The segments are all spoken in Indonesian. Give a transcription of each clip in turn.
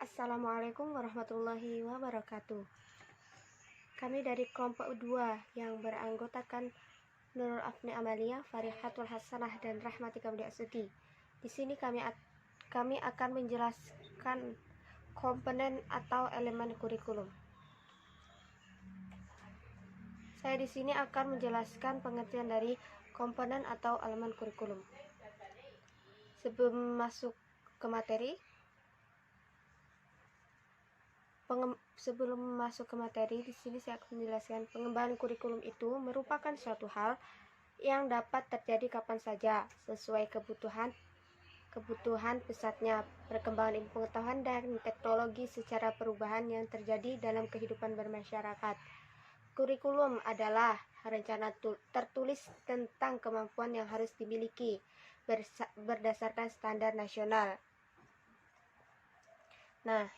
Assalamualaikum warahmatullahi wabarakatuh. Kami dari kelompok 2 yang beranggotakan Nurul Afni Amalia, Farihatul Hasanah, dan Rahmatika Budi Asuti. Di sini kami akan menjelaskan komponen atau elemen kurikulum. Saya di sini akan menjelaskan pengertian dari komponen atau elemen kurikulum. Sebelum masuk ke materi, di sini saya akan menjelaskan pengembangan kurikulum itu merupakan suatu hal yang dapat terjadi kapan saja sesuai kebutuhan pesatnya perkembangan ilmu pengetahuan dan teknologi secara perubahan yang terjadi dalam kehidupan bermasyarakat. Kurikulum adalah rencana tertulis tentang kemampuan yang harus dimiliki berdasarkan standar nasional. Nah,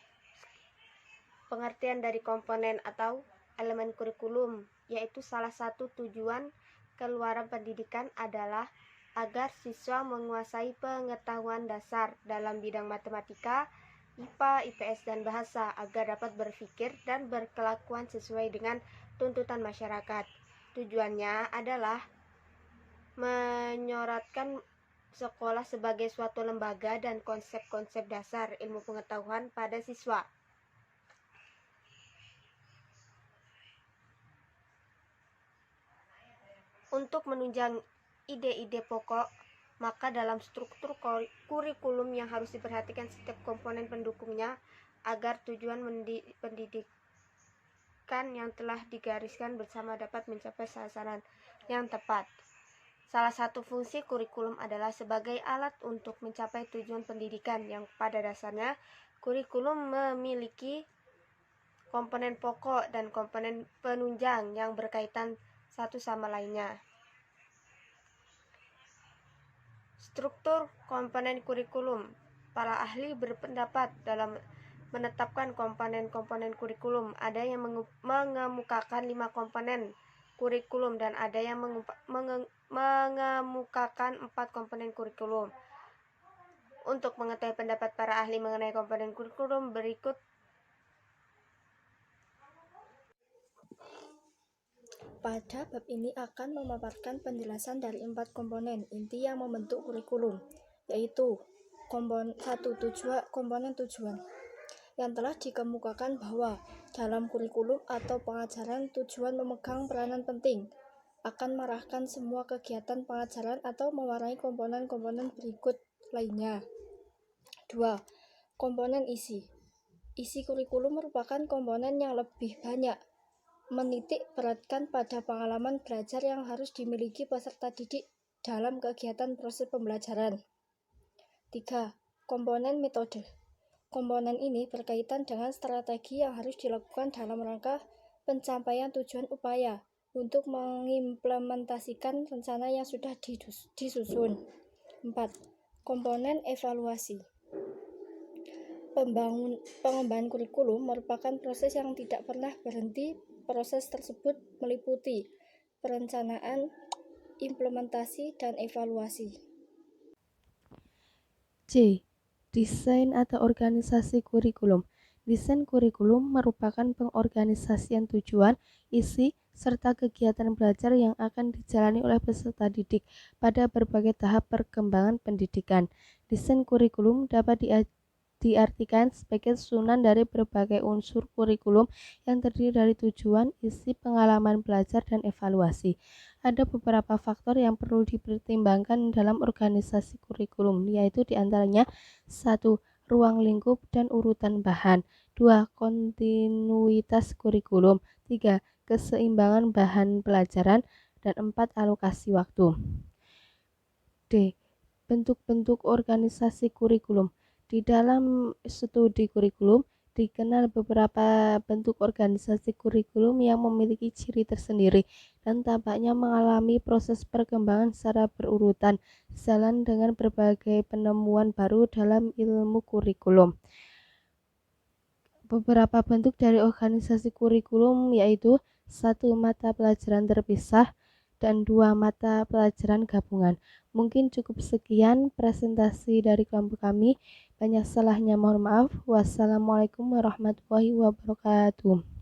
pengertian dari komponen atau elemen kurikulum, yaitu salah satu tujuan keluaran pendidikan adalah agar siswa menguasai pengetahuan dasar dalam bidang matematika, IPA, IPS, dan bahasa agar dapat berpikir dan berkelakuan sesuai dengan tuntutan masyarakat. Tujuannya adalah menyorotkan sekolah sebagai suatu lembaga dan konsep-konsep dasar ilmu pengetahuan pada siswa. Untuk menunjang ide-ide pokok, maka dalam struktur kurikulum yang harus diperhatikan setiap komponen pendukungnya agar tujuan pendidikan yang telah digariskan bersama dapat mencapai sasaran yang tepat. Salah satu fungsi kurikulum adalah sebagai alat untuk mencapai tujuan pendidikan yang pada dasarnya kurikulum memiliki komponen pokok dan komponen penunjang yang berkaitan satu sama lainnya. Struktur komponen kurikulum. Para ahli berpendapat dalam menetapkan komponen-komponen kurikulum. Ada yang mengemukakan 5 komponen kurikulum dan ada yang mengemukakan 4 komponen kurikulum. Untuk mengetahui pendapat para ahli mengenai komponen kurikulum berikut. Pada bab ini akan memaparkan penjelasan dari 4 komponen inti yang membentuk kurikulum, yaitu komponen tujuan, yang telah dikemukakan bahwa dalam kurikulum atau pengajaran tujuan memegang peranan penting, akan mengarahkan semua kegiatan pengajaran atau mewarnai komponen-komponen berikut lainnya. 2. Komponen isi. Isi kurikulum merupakan komponen yang lebih banyak menitik beratkan pada pengalaman belajar yang harus dimiliki peserta didik dalam kegiatan proses pembelajaran. 3. Komponen metode. Komponen ini berkaitan dengan strategi yang harus dilakukan dalam rangka pencapaian tujuan upaya untuk mengimplementasikan rencana yang sudah disusun. 4. Komponen evaluasi. Pengembangan kurikulum merupakan proses yang tidak pernah berhenti. Proses tersebut meliputi perencanaan, implementasi, dan evaluasi. C. Desain atau organisasi kurikulum. Desain kurikulum merupakan pengorganisasian tujuan, isi, serta kegiatan belajar yang akan dijalani oleh peserta didik pada berbagai tahap perkembangan pendidikan. Desain kurikulum dapat diartikan sebagai susunan dari berbagai unsur kurikulum yang terdiri dari tujuan, isi, pengalaman belajar, dan evaluasi. Ada beberapa faktor yang perlu dipertimbangkan dalam organisasi kurikulum, yaitu diantaranya 1. Ruang lingkup dan urutan bahan. 2. Kontinuitas kurikulum. 3. Keseimbangan bahan pelajaran. Dan 4. Alokasi waktu. D. Bentuk-bentuk organisasi kurikulum. Di dalam studi kurikulum, dikenal beberapa bentuk organisasi kurikulum yang memiliki ciri tersendiri dan tampaknya mengalami proses perkembangan secara berurutan, sejalan dengan berbagai penemuan baru dalam ilmu kurikulum. Beberapa bentuk dari organisasi kurikulum yaitu 1. Mata pelajaran terpisah, dan 2 mata pelajaran gabungan. Mungkin cukup sekian presentasi dari kelompok kami. Banyak salahnya mohon maaf. Wassalamualaikum warahmatullahi wabarakatuh.